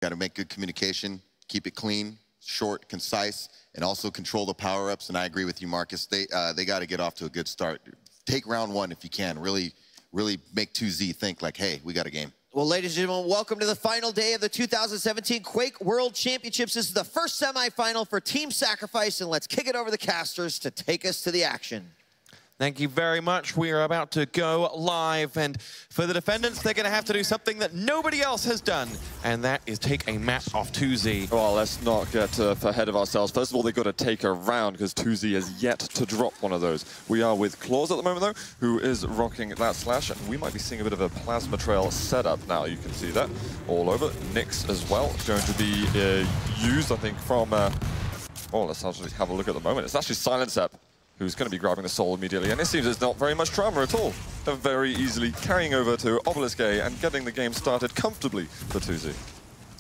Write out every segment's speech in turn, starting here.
Got to make good communication, keep it clean, short, concise, and also control the power-ups. And I agree with you, Marcus. They got to get off to a good start. Take round one if you can. Really make 2Z think like, hey, we got a game. Well, ladies and gentlemen, welcome to the final day of the 2017 Quake World Championships. This is the first semifinal for Team Sacrifice, and let's kick it over to the casters to take us to the action. Thank you very much. We are about to go live, and for the Defendants, they're going to have to do something that nobody else has done, and that is take a map off 2Z. Well, let's not get ahead of ourselves. First of all, they've got to take a round because 2Z has yet to drop one of those. We are with Claws at the moment, though, who is rocking that slash, and we might be seeing a bit of a plasma trail setup now. You can see that all over. Nyx as well going to be used, I think, from... oh, let's actually have a look at the moment. It's actually Silencep who's going to be grabbing the soul immediately, and it seems there's not very much drama at all. They're very easily carrying over to Obelisk A and getting the game started comfortably for 2Z.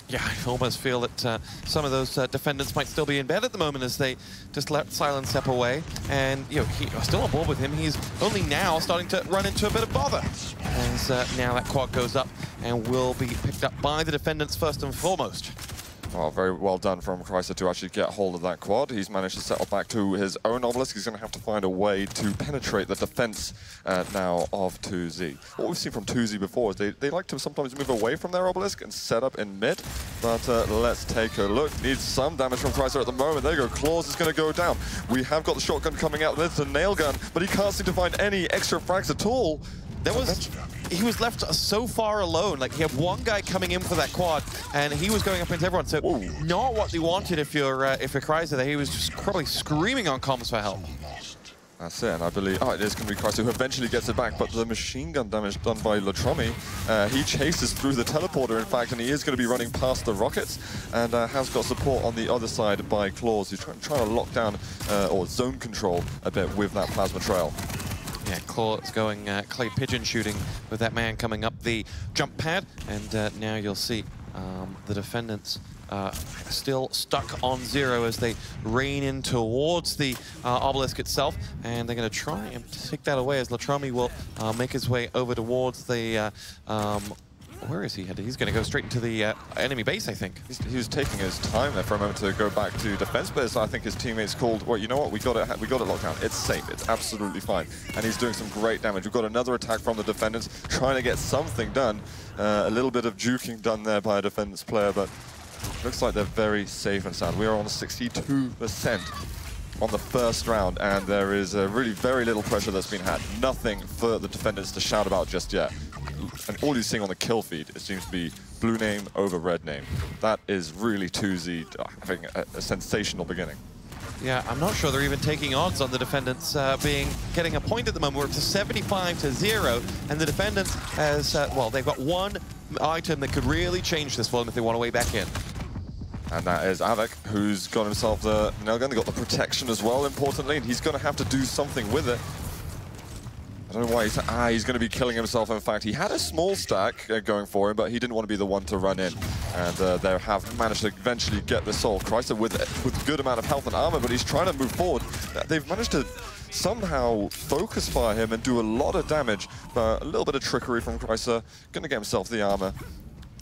Yeah, I almost feel that some of those Defendants might still be in bed at the moment as they just let Silence step away. And, you know, he's still on board with him. He's only now starting to run into a bit of bother. As now that quad goes up and will be picked up by the Defendants first and foremost. Well, very well done from Chrysler to actually get hold of that quad. He's managed to settle back to his own Obelisk. He's going to have to find a way to penetrate the defense now of 2Z. What we've seen from 2Z before is they like to sometimes move away from their Obelisk and set up in mid. But let's take a look. Needs some damage from Chrysler at the moment. There you go. Claws is going to go down. We have got the shotgun coming out. There's the nail gun, but he can't seem to find any extra frags at all. He was left so far alone. Like, he had one guy coming in for that quad, and he was going up into everyone. So, not what they wanted if you're Chrysler there. He was just probably screaming on comms for help. That's it, and I believe, it is going to be Chrysler who eventually gets it back, but the machine gun damage done by Latromi, he chases through the teleporter, in fact, and he is going to be running past the rockets, and has got support on the other side by Claws, who's trying to lock down, or zone control a bit with that plasma trail. Yeah, Claw's going clay pigeon shooting with that man coming up the jump pad, and now you'll see the Defendants still stuck on 0 as they rain in towards the Obelisk itself, and they're going to try and take that away as Latromi will make his way over towards the... where is he headed? He's going to go straight into the enemy base, I think. He was taking his time there for a moment to go back to defense, but I think his teammates called, well, you know what, we got it locked down. It's safe, it's absolutely fine. And he's doing some great damage. We've got another attack from the Defendants, trying to get something done. A little bit of juking done there by a Defendants player, but looks like they're very safe and sound. We are on 62% on the first round, and there is really very little pressure that's been had. Nothing for the Defendants to shout about just yet. And all you're seeing on the kill feed, it seems to be blue name over red name. That is really 2Z having a sensational beginning. Yeah, I'm not sure they're even taking odds on the Defendants getting a point at the moment. We're up to 75-0, and the Defendants has, well, they've got one item that could really change this for them if they want a way back in. And that is Avik, who's got himself the nail gun. They got the protection as well, importantly, and he's going to have to do something with it. I don't know why he's going to be killing himself. In fact, he had a small stack going for him, but he didn't want to be the one to run in. And they have managed to eventually get the soul. Chrysler with a good amount of health and armor, but he's trying to move forward. They've managed to somehow focus fire him and do a lot of damage, but a little bit of trickery from Chrysler. Going to get himself the armor.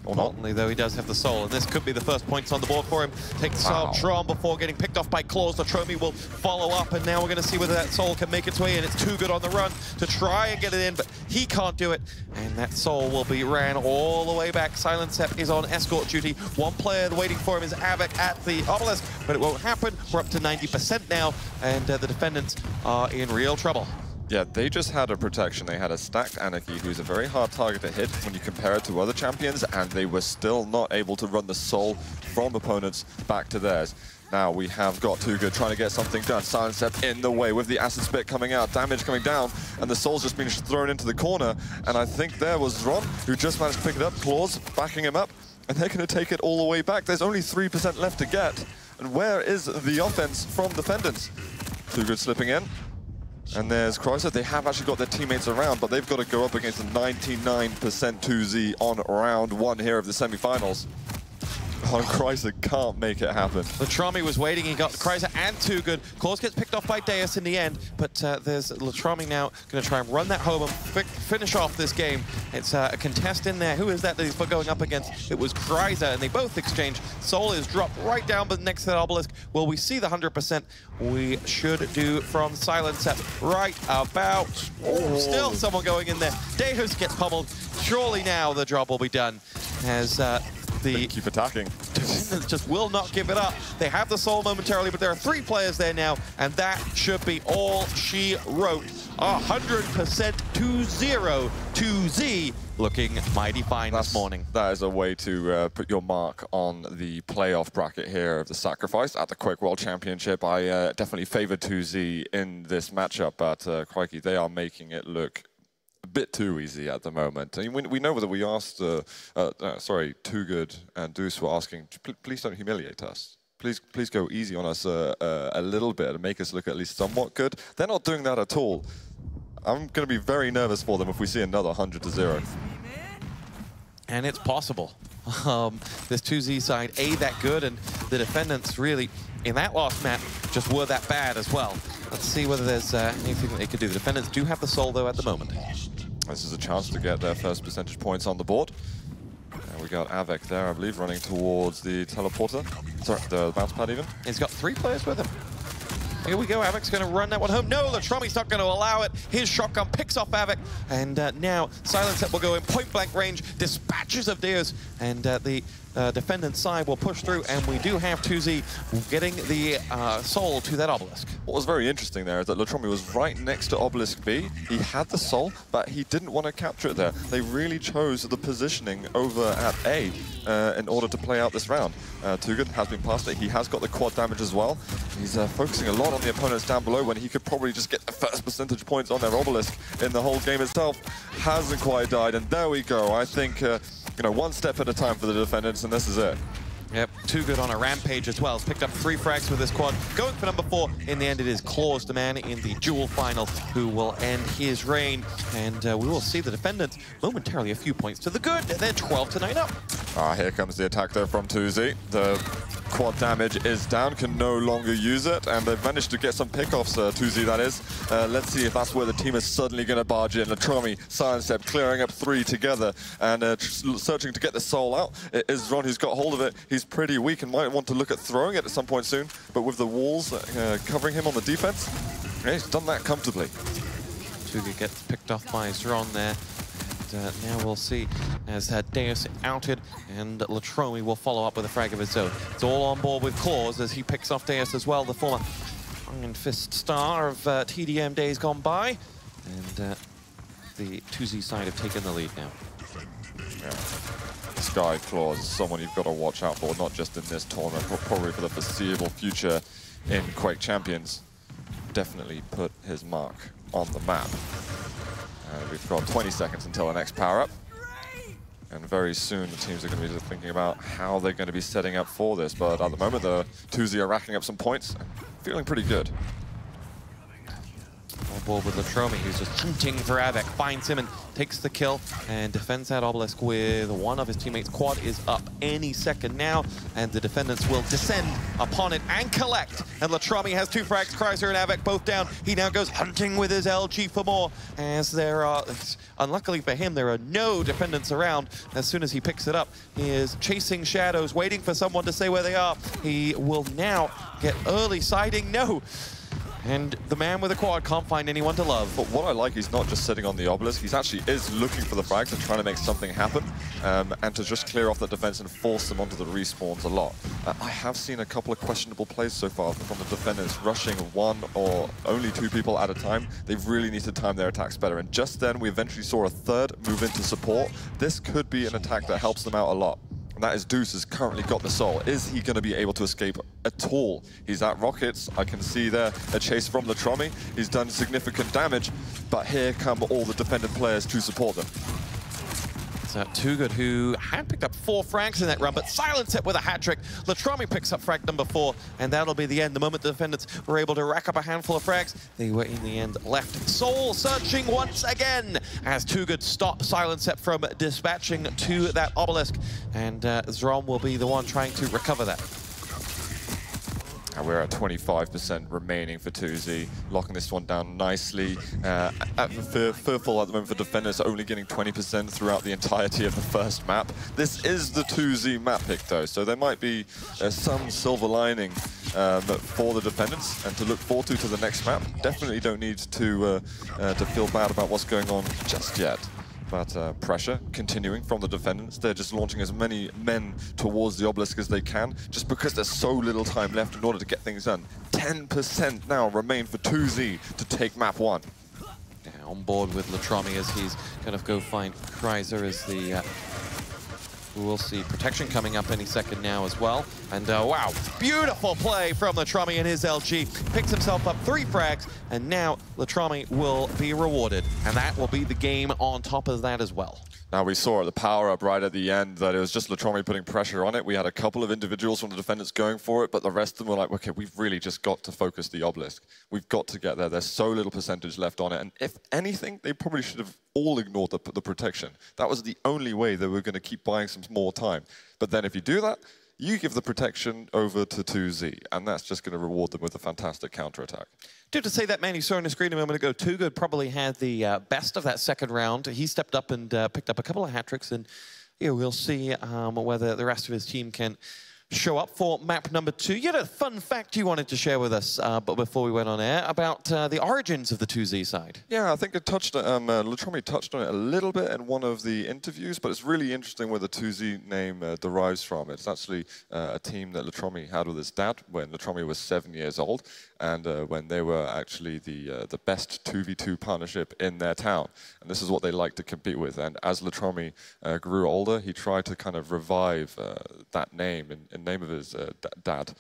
Importantly, though, he does have the soul, and this could be the first points on the board for him. Takes Tron before getting picked off by Claws. Latromi will follow up, and now we're going to see whether that soul can make its way in. It's too good on the run to try and get it in, but he can't do it, and that soul will be ran all the way back. Silencep is on escort duty. One player waiting for him is Avik at the Obelisk, but it won't happen. We're up to 90% now, and the Defendants are in real trouble. Yeah, they just had a protection. They had a stacked Anarchy, who's a very hard target to hit when you compare it to other champions, and they were still not able to run the soul from opponents back to theirs. Now we have got Too Good trying to get something done. Silencep in the way with the acid spit coming out, damage coming down, and the soul's just been thrown into the corner. And I think there was Ron, who just managed to pick it up. Claws backing him up, and they're going to take it all the way back. There's only 3% left to get. And where is the offense from Defendants? Too Good slipping in. And there's Chrysler. They have actually got their teammates around, but they've got to go up against the 99% 2Z on round 1 here of the semifinals. Oh, Chrysler can't make it happen. Latrami was waiting, he got Chrysler and Too Good. Claus gets picked off by Deus in the end, but there's Latrami now going to try and run that home and finish off this game. It's a contest in there. Who is that he's going up against? It was Chrysler, and they both exchange. Soul is dropped right down but next to that obelisk. Will we see the 100%? We should do from Silence at right about. Oh, still someone going in there. Deus gets pummeled. Surely now the job will be done as they keep attacking. Defendants just will not give it up. They have the soul momentarily, but there are 3 players there now, and that should be all she wrote. 100% 2-0 to Z, looking mighty fine this morning. That is a way to put your mark on the playoff bracket here of the Sacrifice at the Quake World Championship. I definitely favor 2Z in this matchup, but crikey, they are making it look a bit too easy at the moment. I mean, we know that we asked, sorry, Too Good and Deuce were asking, please don't humiliate us. Please go easy on us a little bit and make us look at least somewhat good. They're not doing that at all. I'm going to be very nervous for them if we see another 100-0. And it's possible. This 2Z side, that good, and the Defendants really, in that last map, just were that bad as well. Let's see whether there's anything that they could do. The Defendants do have the soul, though, at the moment. This is a chance to get their first percentage points on the board. And we got Avec there, I believe, running towards the teleporter. Sorry, the bounce pad even. He's got 3 players with him. Here we go, Avic's going to run that one home. No, Latromi's not going to allow it. His shotgun picks off Avic, and now Silence will go in point-blank range, dispatches of Deus, and the Defendant side will push through, and we do have 2Z getting the soul to that obelisk. What was very interesting there is that Latromi was right next to obelisk B. He had the soul, but he didn't want to capture it there. They really chose the positioning over at A in order to play out this round. Too Good has been past it. He has got the quad damage as well. He's focusing a lot on the opponents down below when he could probably just get the first percentage points on their obelisk in the whole game itself. Hasn't quite died, and there we go. I think, you know, one step at a time for the Defendants, and this is it. Yep, Too Good on a rampage as well. He's picked up 3 frags with this quad. Going for number 4. In the end, it is Claus, the man in the duel final, who will end his reign. And we will see the Defendants momentarily a few points to the good. They're 12-9 up. Here comes the attack there from 2Z. The quad damage is down, can no longer use it, and they've managed to get some pickoffs, 2Z that is. Let's see if that's where the team is suddenly going to barge in. Latromi, Silence clearing up 3 together, and searching to get the soul out. It is Ron who's got hold of it. He's pretty weak and might want to look at throwing it at some point soon, but with the walls covering him on the defense, he's done that comfortably. Too Good gets picked off by Zron there. Now we'll see as Deus outed, and Latromi will follow up with a frag of his own. It's all on board with Claus as he picks off Deus as well, the former Iron Fist star of TDM days gone by. And the 2Z side have taken the lead now. Yeah. Sky Claus is someone you've got to watch out for, not just in this tournament, but probably for the foreseeable future in Quake Champions. Definitely put his mark on the map. We've got 20 seconds until the next power-up. And very soon the teams are going to be thinking about how they're going to be setting up for this. But at the moment, the 2Z are racking up some points and feeling pretty good. On board with Latromi, who's just hunting for Avec, finds him and takes the kill and defends that obelisk with one of his teammates. Quad is up any second now, and the Defendants will descend upon it and collect. And Latromi has 2 frags, Chrysler and Avec both down. He now goes hunting with his LG for more, as there are, unluckily for him, there are no Defendants around. As soon as he picks it up, he is chasing shadows, waiting for someone to say where they are. He will now get early sighting. No! And the man with a quad can't find anyone to love. But what I like, he's not just sitting on the obelisk, he's actually looking for the frags and trying to make something happen, and to just clear off the defense and force them onto the respawns a lot. I have seen a couple of questionable plays so far from the Defendants, rushing 1 or only 2 people at a time. They really need to time their attacks better, and just then we eventually saw a 3rd move into support. This could be an attack that helps them out a lot. And that is Deuce has currently got the soul. Is he going to be able to escape at all? He's at rockets. I can see there a chase from Latromi. He's done significant damage, but here come all the Defendant players to support them. It's Too Good, who had picked up 4 frags in that run, but silenced it with a hat-trick. Latromi picks up frag number 4, and that'll be the end. The moment the Defendants were able to rack up a handful of frags, they were in the end left. Soul searching once again, as Too Good stopped Silencet from dispatching to that obelisk, and Zrom will be the one trying to recover that. And we're at 25% remaining for 2Z, locking this one down nicely. Fearful at the moment for Defenders, only getting 20% throughout the entirety of the first map. This is the 2Z map pick though, so there might be some silver lining for the Defendants and to look forward to the next map. Definitely don't need to feel bad about what's going on just yet. But pressure continuing from the Defendants. They're just launching as many men towards the obelisk as they can, just because there's so little time left in order to get things done. 10% now remain for 2Z to take map 1. Yeah, on board with Latromi as he's going to go find Kreiser as the... We'll see protection coming up any second now as well. And wow, beautiful play from Latromi and his LG. Picks himself up 3 frags, and now Latromi will be rewarded. And that will be the game on top of that as well. Now we saw at the power-up right at the end that it was just Latromi putting pressure on it. We had a couple of individuals from the Defendants going for it, but the rest of them were like, okay, we've really just got to focus the obelisk. We've got to get there. There's so little percentage left on it. And if anything, they probably should have all ignored the protection. That was the only way they were going to keep buying some more time. But then if you do that, you give the protection over to 2Z, and that's just going to reward them with a fantastic counterattack. To say that man you saw on the screen a moment ago, Too Good probably had the best of that second round. He stepped up and picked up a couple of hat-tricks, and we'll see whether the rest of his team can show up for map number 2. You had a fun fact you wanted to share with us, but before we went on air, about the origins of the 2Z side. Yeah, I think it touched, Latromi touched on it a little bit in one of the interviews, but it's really interesting where the 2Z name derives from. It's actually a team that Latromi had with his dad when Latromi was 7 years old, and when they were actually the best 2v2 partnership in their town. And this is what they liked to compete with. And as Latromi grew older, he tried to kind of revive that name in name of his dad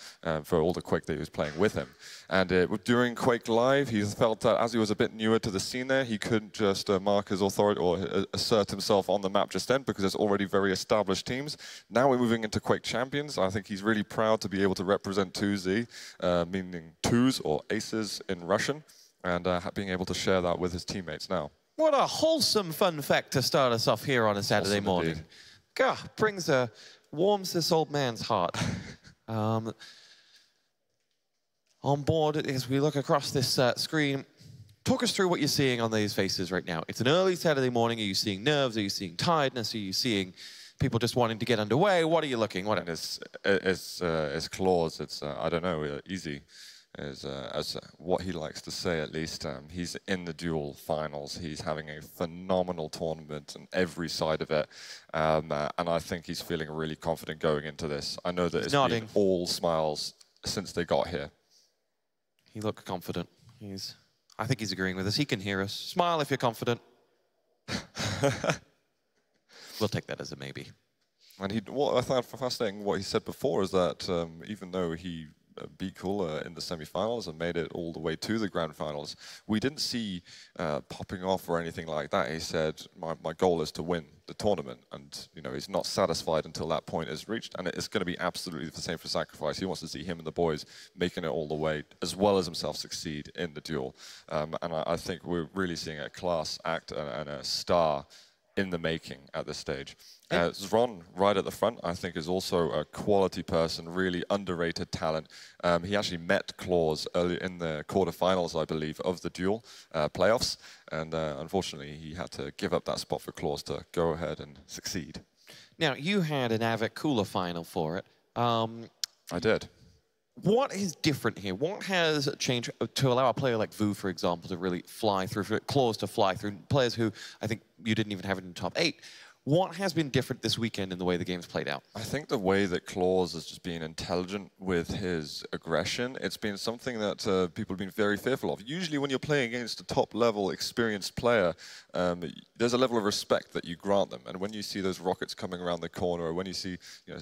for all the Quake that he was playing with him. And during Quake Live, he felt that as he was a bit newer to the scene there, he couldn't just mark his authority or assert himself on the map just then, because there's already very established teams. Now we're moving into Quake Champions. I think he's really proud to be able to represent 2Z, meaning twos or aces in Russian, and being able to share that with his teammates now. What a wholesome fun fact to start us off here on a Saturday morning. God, warms this old man's heart. On board, as we look across this screen, talk us through what you're seeing on these faces right now. It's an early Saturday morning. Are you seeing nerves? Are you seeing tiredness? Are you seeing people just wanting to get underway? What are you looking? What? It's claws. It's I don't know, easy. As what he likes to say, at least. He's in the duel finals. He's having a phenomenal tournament on every side of it. And I think he's feeling really confident going into this. I know that it's been all smiles since they got here. He looked confident. I think he's agreeing with us. He can hear us. Smile if you're confident. We'll take that as a maybe. And what I found fascinating, what he said before, is that even though he beat Cooler in the semi-finals and made it all the way to the grand finals, we didn't see popping off or anything like that. He said, my goal is to win the tournament, and he's not satisfied until that point is reached, and it's going to be absolutely the same for Sacrifice. He wants to see him and the boys making it all the way, as well as himself succeed in the duel. And I think we're really seeing a class act and a star in the making at this stage. Zron, right at the front, I think is also a quality person, really underrated talent. He actually met Claus early in the quarterfinals, I believe, of the duel playoffs, and unfortunately he had to give up that spot for Claus to go ahead and succeed. Now, you had an AVIC Cooler final for it. I did. What is different here? What has changed to allow a player like Vu, for example, to really fly through, for Claus to fly through, players who I think you didn't even have in the top 8? What has been different this weekend in the way the game's played out? I think the way that Claus has just been intelligent with his aggression, it's been something that people have been very fearful of. Usually when you're playing against a top-level experienced player, there's a level of respect that you grant them. And when you see those rockets coming around the corner, or when you see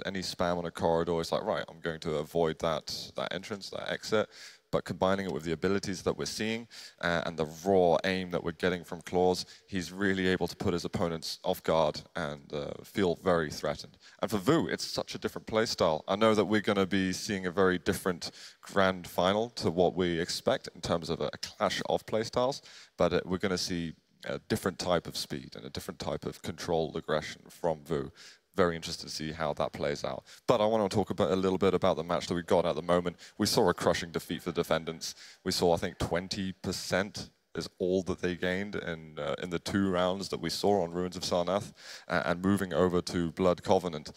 any spam on a corridor, it's like, right, I'm going to avoid that entrance, that exit. but combining it with the abilities that we're seeing and the raw aim that we're getting from Claws, he's really able to put his opponents off guard and feel very threatened. And for Vu, it's such a different play style. I know that we're going to be seeing a very different grand final to what we expect in terms of a clash of play styles, but we're going to see a different type of speed and a different type of controlled aggression from Vu. Very interested to see how that plays out. But I want to talk a little bit about the match that we've got at the moment. We saw a crushing defeat for the Defendants. We saw, I think, 20% is all that they gained in the 2 rounds that we saw on Ruins of Sarnath, and moving over to Blood Covenant.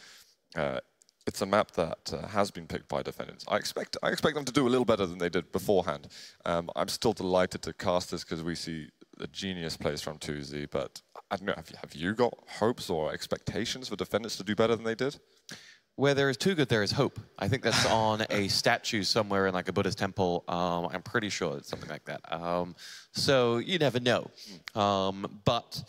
It's a map that has been picked by Defendants. I expect them to do a little better than they did beforehand. I'm still delighted to cast this because we see the genius plays from 2Z, but I don't know, have you got hopes or expectations for Defendants to do better than they did? Where there is too good, there is hope. I think that's on a statue somewhere in like a Buddhist temple. I'm pretty sure it's something like that. So you never know. But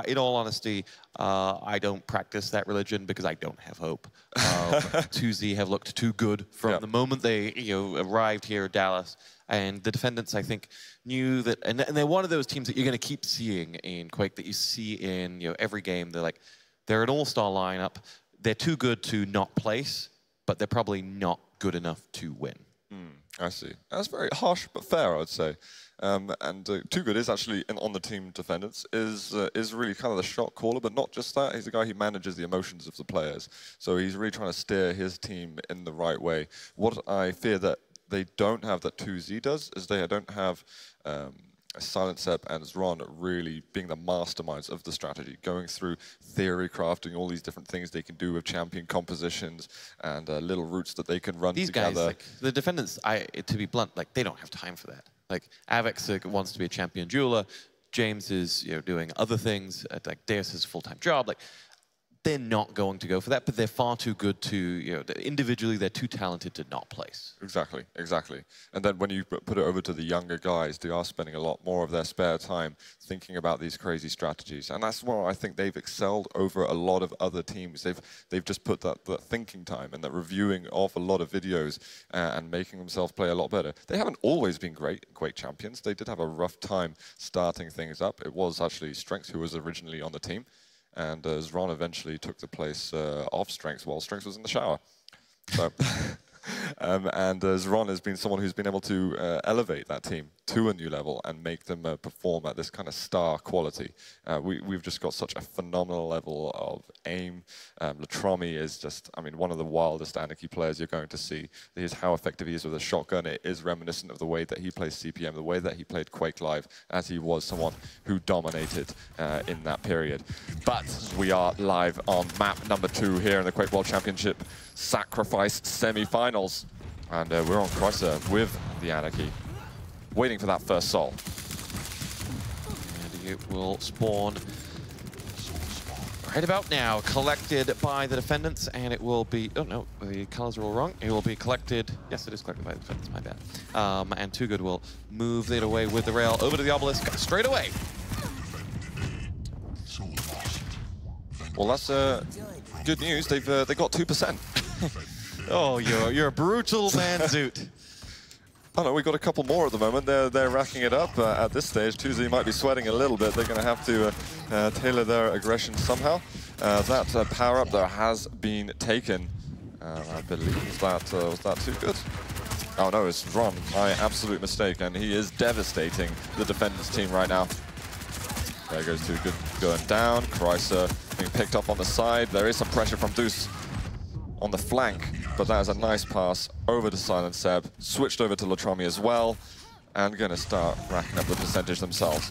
in all honesty, I don't practice that religion because I don't have hope. 2Z have looked too good from the moment they arrived here in Dallas. And the Defendants, I think, knew that, and they're one of those teams that you're going to keep seeing in Quake, that you see in every game. They're an all-star lineup. They're too good to not place, but they're probably not good enough to win. I see. That's very harsh but fair, I would say. And Too Good is actually on the team Defendants, is really kind of the shot caller, but not just that. He's the guy who manages the emotions of the players. So he's really trying to steer his team in the right way. What I fear that they don't have that 2Z does is they don't have Silent Seb and Zron really being the masterminds of the strategy, going through theory crafting, all these different things they can do with champion compositions and little routes that they can run these together. These guys, the Defendants, to be blunt, they don't have time for that. Avex wants to be a champion jeweler. James is doing other things. Deus has a full-time job. They're not going to go for that, but they're far too good to, individually, they're too talented to not place. Exactly, exactly. And then when you put it over to the younger guys, they are spending a lot more of their spare time thinking about these crazy strategies. And that's where I think they've excelled over a lot of other teams. They've just put that thinking time and that reviewing of a lot of videos and making themselves play a lot better. They haven't always been great Quake champions. They did have a rough time starting things up. It was actually Strengths who was originally on the team. And Zron eventually took the place of Strengths while Strengths was in the shower. So, and Zron has been someone who's been able to elevate that team to a new level and make them perform at this kind of star quality. We've just got such a phenomenal level of aim. Latromi is just, one of the wildest Anarchy players you're going to see. How effective he is with a shotgun. It is reminiscent of the way that he plays CPM, the way that he played Quake Live, as he was someone who dominated in that period. But we are live on map number 2 here in the Quake World Championship Sacrifice semi-finals. And we're on Chrysler with the Anarchy, waiting for that first soul. And it will spawn right about now, collected by the Defendants, and it will be, oh no, the colors are all wrong. It will be collected, yes it is collected by the Defendants, my bad. And Too Good will move it away with the rail over to the obelisk straight away. Well, that's good news. They got 2%. Oh, you're a brutal man, Zoot. Oh no, we've got a couple more at the moment. They're racking it up at this stage. 2Z might be sweating a little bit. They're going to have to tailor their aggression somehow. That power-up there has been taken. I believe that was that Too Good? Oh no, it's Ron. My absolute mistake, and he is devastating the Defendants team right now. There goes Too Good going down. Chrysler being picked up on the side. There is some pressure from Deuce on the flank, but that is a nice pass over to Silent Seb. Switched over to Latromi as well, and going to start racking up the percentage themselves.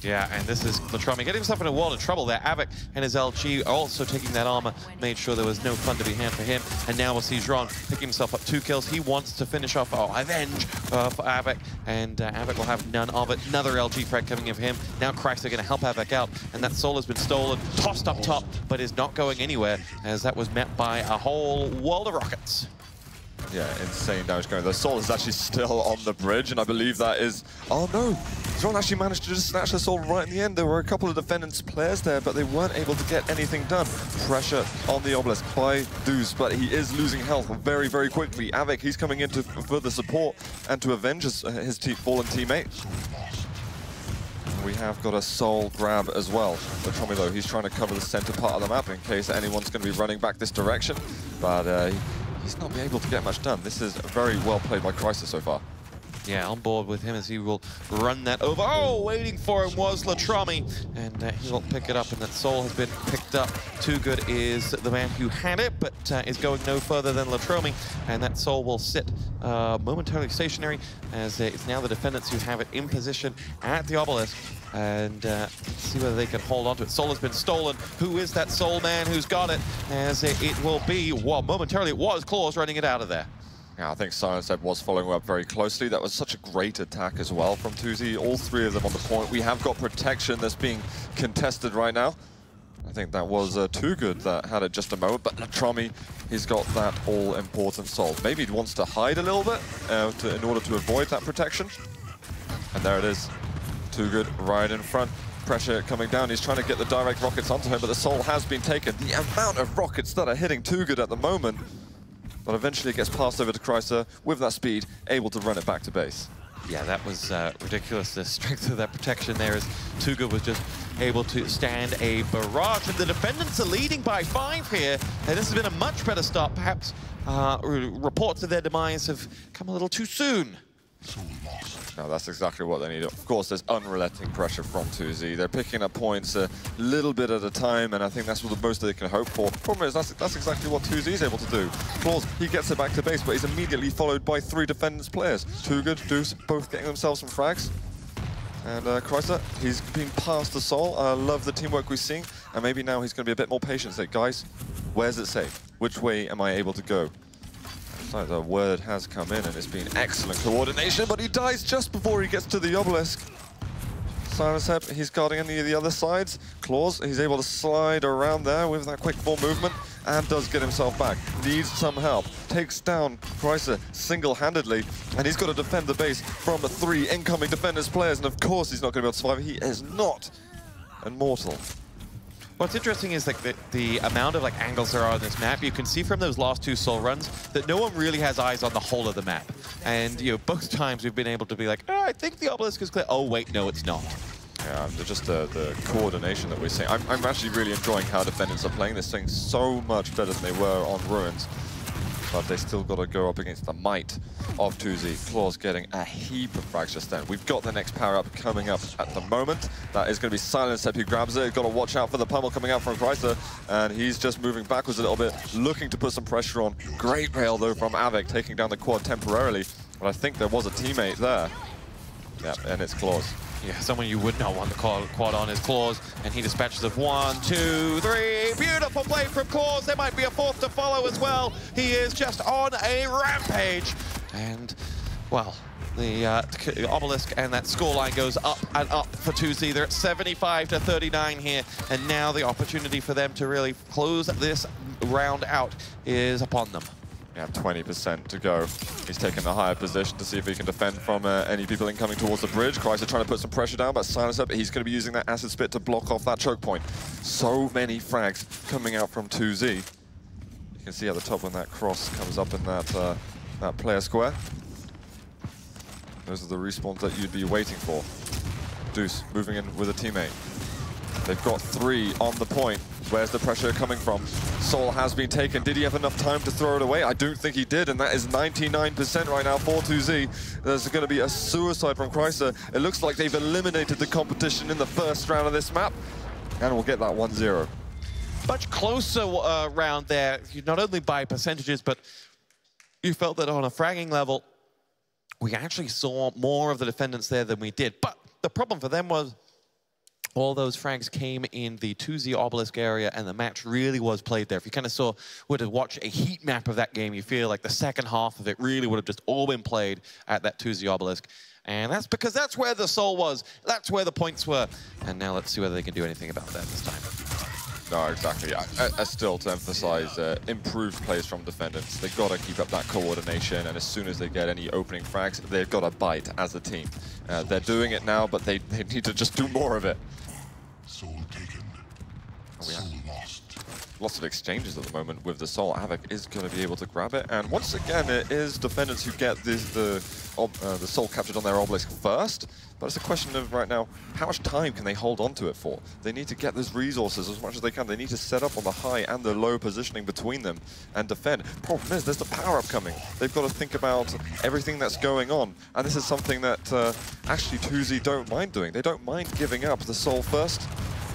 Yeah, and this is Latromi getting himself in a world of trouble there. Avic and his LG also taking that armor, made sure there was no fun to be had for him. And now we'll see Zron picking himself up 2 kills. He wants to finish off, avenge for Avic, and Avic will have none of it. Another LG frag coming in for him. Now Chrysler going to help Avic out, and that soul has been stolen, tossed up top, but is not going anywhere, as that was met by a whole world of rockets. Yeah, insane damage going. The Soul is actually still on the bridge, and I believe that is... Oh no! Zron actually managed to just snatch the Soul right in the end. There were a couple of Defendants players there, but they weren't able to get anything done. Pressure on the Obelisk by Deuce, but he is losing health very, very quickly. Avec, he's coming in to further support and to avenge his fallen teammate. We have got a Soul grab as well. But Tommy, though, he's trying to cover the center part of the map in case anyone's going to be running back this direction. But he's not been able to get much done. This is very well played by Chrysler so far. Yeah, on board with him as he will run that over. Oh, waiting for him was Latrami, and he will pick it up, and that Soul has been picked up. Too Good is the man who had it, but is going no further than Latrami, and that Soul will sit momentarily stationary, as it's now the Defendants who have it in position at the Obelisk, and see whether they can hold on to it. Soul has been stolen. Who is that Soul man who's got it? As it will be, well, momentarily it was Claws running it out of there. Yeah, I think Silence Ebb was following up very closely. That was such a great attack as well from 2Z. All three of them on the point. We have got protection that's being contested right now. I think that was Too Good that had it just a moment, but Latrami, he's got that all-important Soul. Maybe he wants to hide a little bit in order to avoid that protection. And there it is. Too Good right in front. Pressure coming down. He's trying to get the direct rockets onto him, but the Soul has been taken. The amount of rockets that are hitting Too Good at the moment. But eventually it gets passed over to Chrysler with that speed, able to run it back to base. Yeah, that was ridiculous. The strength of that protection there as Too Good was just able to stand a barrage. And the Defendants are leading by 5 here. And this has been a much better start. Perhaps reports of their demise have come a little too soon. No, that's exactly what they need. Of course, there's unrelenting pressure from 2Z. They're picking up points a little bit at a time, and I think that's what the most they can hope for. Problem is, that's exactly what 2Z is able to do. Claws, he gets it back to base, but he's immediately followed by 3 Defendants players. Too Good, Deuce, both getting themselves some frags. And Chrysler, he's been past the Soul. I love the teamwork we've seen, and maybe now he's going to be a bit more patient. Say, guys, where's it safe? Which way am I able to go? So the word has come in, and it's been excellent coordination, but he dies just before he gets to the Obelisk. Silence Ebb, he's guarding any of the other sides. Claws, he's able to slide around there with that quick ball movement, and does get himself back. Needs some help. Takes down Chrysler single-handedly, and he's got to defend the base from 3 incoming Defenders players, and of course he's not going to be able to survive. He is not immortal. What's interesting is like the amount of like angles there are on this map. You can see from those last 2 Soul runs that no one really has eyes on the whole of the map. And you know, both times we've been able to be like, oh, I think the Obelisk is clear. Oh wait, no, it's not. Yeah, just the coordination that we're seeing. I'm actually really enjoying how Defendants are playing this thing so much better than they were on Ruins. But they still got to go up against the might of 2Z. Claws getting a heap of frags just then. We've got the next power-up coming up at the moment. That is going to be Silence Ebb who grabs it. Got to watch out for the pummel coming out from Chrysler. And he's just moving backwards a little bit, looking to put some pressure on. Great rail, though, from Avec, taking down the quad temporarily. But I think there was a teammate there. Yeah, and it's Claws. Yeah, someone you would not want to call quad on is Claws, and he dispatches of 1, 2, 3. Beautiful play from Claws. There might be a 4th to follow as well. He is just on a rampage. And, well, the Obelisk and that scoreline goes up and up for 2Z. They're at 75 to 39 here, and now the opportunity for them to really close this round out is upon them. Yeah, 20% to go. He's taking the higher position to see if he can defend from any people incoming towards the bridge. Chrysler trying to put some pressure down, but Silence Ebb, he's going to be using that Acid Spit to block off that choke point. So many frags coming out from 2Z. You can see at the top when that cross comes up in that, that player square. Those are the respawns that you'd be waiting for. Deuce moving in with a teammate. They've got 3 on the point. Where's the pressure coming from? Soul has been taken. Did he have enough time to throw it away? I don't think he did, and that is 99% right now for 2Z. There's going to be a suicide from Chrysler. It looks like they've eliminated the competition in the first round of this map, and we'll get that 1-0. Much closer round there, not only by percentages, but you felt that on a fragging level, we actually saw more of the Defendants there than we did. But the problem for them was all those frags came in the 2Z Obelisk area, and the match really was played there. If you kind of were to watch a heat map of that game, you feel like the second half of it really would have just all been played at that 2Z Obelisk. And that's because that's where the Soul was. That's where the points were. And now let's see whether they can do anything about that this time. No, exactly. I still, to emphasize, improved plays from Defendants. They've got to keep up that coordination, and as soon as they get any opening frags, they've got to bite as a team. They're doing it now, but they need to just do more of it. Soul taken. Soul lost. Lots of exchanges at the moment with the Soul. Havoc is going to be able to grab it, and once again, it is Defendants who get the Soul captured on their obelisk first. But it's a question of right now, how much time can they hold on to it for? They need to get those resources as much as they can. They need to set up on the high and the low positioning between them and defend. Problem is, there's the power-up coming. They've got to think about everything that's going on. And this is something that actually 2Z don't mind doing. They don't mind giving up the Soul first,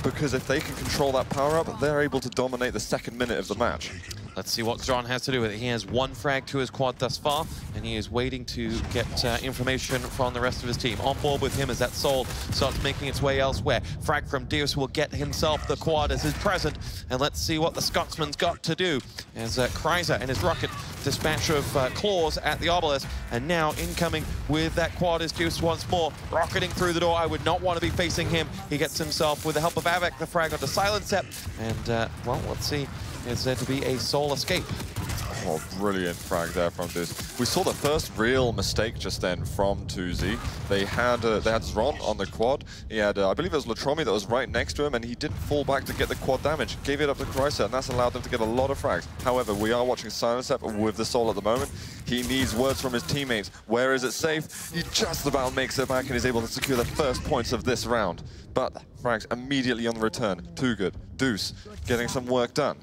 because if they can control that power-up, they're able to dominate the second minute of the match. Let's see what John has to do with it. He has one frag to his quad thus far, and he is waiting to get information from the rest of his team. On board with him as that Soul starts making its way elsewhere. Frag from Deus will get himself the quad as his present, and let's see what the Scotsman's got to do as Kreiser and his rocket dispatch of claws at the obelisk, and now incoming with that quad is Deus once more, rocketing through the door. I would not want to be facing him. He gets himself, with the help of Avek, the frag onto Silencep, and well, let's see. Is there to be a Soul escape? Oh, brilliant frag there from Deus. We saw the first real mistake just then from 2Z. They had Zron on the quad. He had, I believe it was Latromi that was right next to him, and he didn't fall back to get the quad damage. Gave it up to Kreiser, and that's allowed them to get a lot of frags. However, we are watching Silencep with the Soul at the moment. He needs words from his teammates. Where is it safe? He just about makes it back and is able to secure the first points of this round. But frags immediately on the return. Too good. Deuce getting some work done.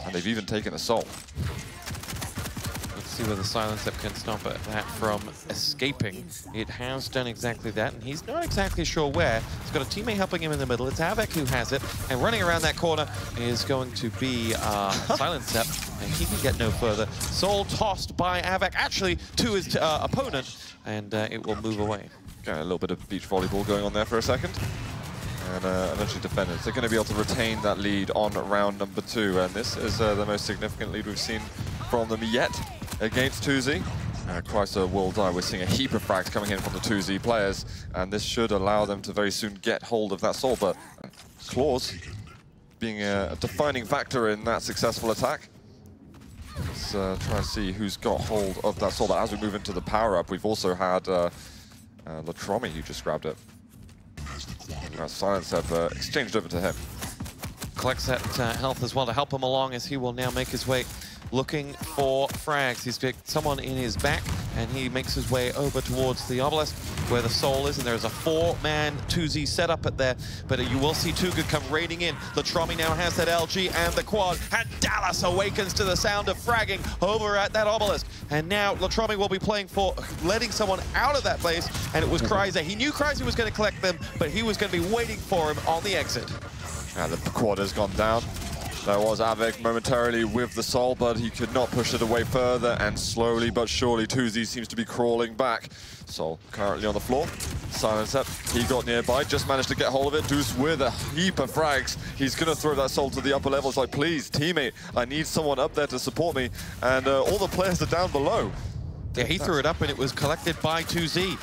And they've even taken a Soul. Let's see whether Silencep can stop that from escaping. It has done exactly that, and he's not exactly sure where. He's got a teammate helping him in the middle. It's Avek who has it, and running around that corner is going to be Silencep, and he can get no further. Soul tossed by Avek, actually to his opponent, and it will move away. Got a little bit of beach volleyball going on there for a second. And eventually Defendants, they're going to be able to retain that lead on round number 2. And this is the most significant lead we've seen from them yet against 2Z. Kreiser will die. We're seeing a heap of frags coming in from the 2Z players. And this should allow them to very soon get hold of that Soul. But Claws being a defining factor in that successful attack. Let's try and see who's got hold of that Soul. But as we move into the power-up, we've also had Latromi who just grabbed it. Silencep exchanged over to him. Collects that health as well to help him along as he will now make his way looking for frags. He's got someone in his back, and he makes his way over towards the obelisk where the Soul is, and there's a 4-man 2Z setup at there, but you will see Too Good come raiding in. Latromi now has that LG and the quad, and Dallas awakens to the sound of fragging over at that obelisk. And now Latromi will be playing for letting someone out of that place, and it was Kreiser. He knew Kreiser was going to collect them, but he was going to be waiting for him on the exit. And the quad has gone down. There was Avek momentarily with the Soul, but he could not push it away further, and slowly but surely 2Z seems to be crawling back. Soul currently on the floor. Silencep, he got nearby, just managed to get hold of it. Deuce with a heap of frags. He's going to throw that Soul to the upper levels like, please, teammate, I need someone up there to support me. And all the players are down below. Yeah, he threw it up and it was collected by 2Z.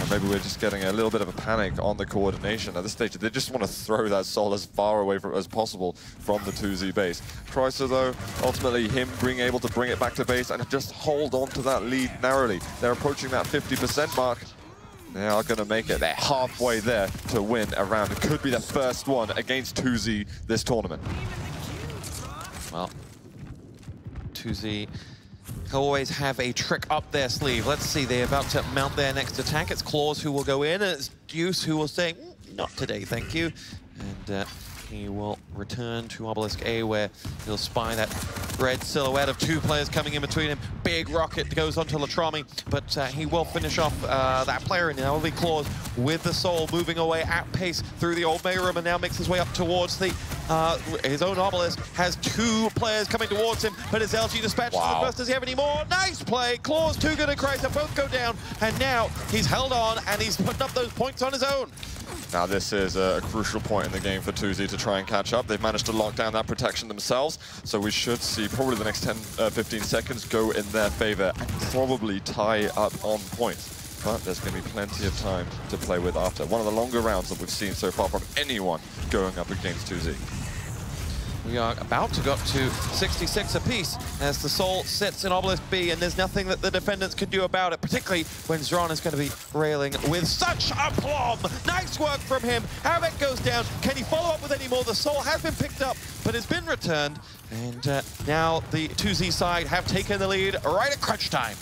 Maybe we're just getting a little bit of a panic on the coordination. At this stage, they just want to throw that Soul as far away as possible from the 2Z base. Kreiser, though, ultimately him being able to bring it back to base and just hold on to that lead narrowly. They're approaching that 50% mark. They are going to make it. They're halfway there to win a round. It could be the first one against 2Z this tournament. Well, 2Z always have a trick up their sleeve. Let's see, they're about to mount their next attack. It's Claws who will go in, and it's Deuce who will say, not today, thank you. And he will return to Obelisk A, where he'll spy that red silhouette of 2 players coming in between him. Big rocket goes onto Latromi, but he will finish off that player, and now will be Claws with the Soul moving away at pace through the old Mega Room, and now makes his way up towards the his own Obelisk. Has 2 players coming towards him, but his LG dispatches the first. Does he have any more? Nice play! Claws, Too Good, and Kreiser both go down, and now he's held on, and he's putting up those points on his own. Now this is a crucial point in the game for 2Z to try and catch up. They've managed to lock down that protection themselves, so we should see probably the next 10-15 seconds go in their favor and probably tie up on points. but there's going to be plenty of time to play with after. One of the longer rounds that we've seen so far from anyone going up against 2Z. We are about to go up to 66 apiece as the Soul sits in Obelisk B, and there's nothing that the Defendants can do about it, particularly when Zron is going to be railing with such aplomb. Nice work from him. Havoc goes down. Can he follow up with any more? The Soul has been picked up, but has been returned. And now the 2Z side have taken the lead right at crunch time.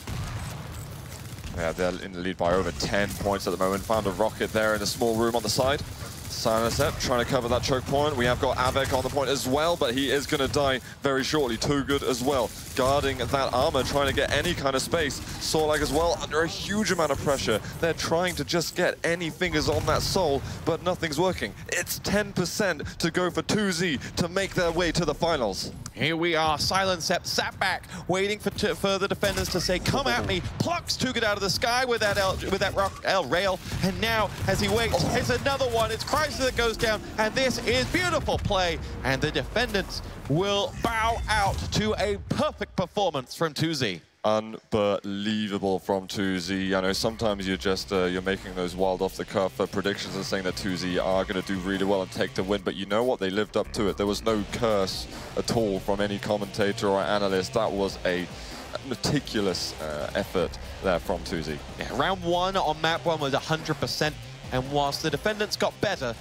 Yeah, they're in the lead by over 10 points at the moment. Found a rocket there in a small room on the side. Silencep trying to cover that choke point. We have got Avec on the point as well, but he is going to die very shortly. Too good as well. Guarding that armor, trying to get any kind of space. Sorlag as well, under a huge amount of pressure. They're trying to just get any fingers on that Soul, but nothing's working. It's 10% to go for 2Z to make their way to the finals. Here we are, Silencep sat back, waiting for the Defendants to say, come at me, plucks Too Good out of the sky with that rock rail, and now, as he waits, it's another one, it's Chrysler that goes down, and this is beautiful play, and the Defendants will bow out to a perfect performance from 2Z. Unbelievable from 2Z. I know sometimes you're just you're making those wild off-the-cuff predictions and saying that 2Z are going to do really well and take the win, but you know what? They lived up to it. There was no curse at all from any commentator or analyst. That was a meticulous effort there from 2Z. Yeah, round one on map one was 100%, and whilst the Defendants got better,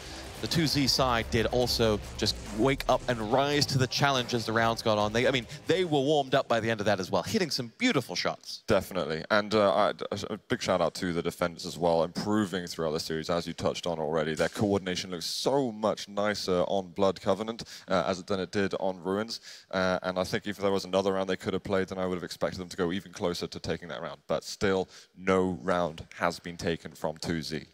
the 2Z side did also just wake up and rise to the challenge as the rounds got on. I mean, they were warmed up by the end of that as well, hitting some beautiful shots. Definitely. And a big shout out to the Defendants as well, improving throughout the series, as you touched on already. Their coordination looks so much nicer on Blood Covenant than it did on Ruins. And I think if there was another round they could have played, then I would have expected them to go even closer to taking that round. But still, no round has been taken from 2Z.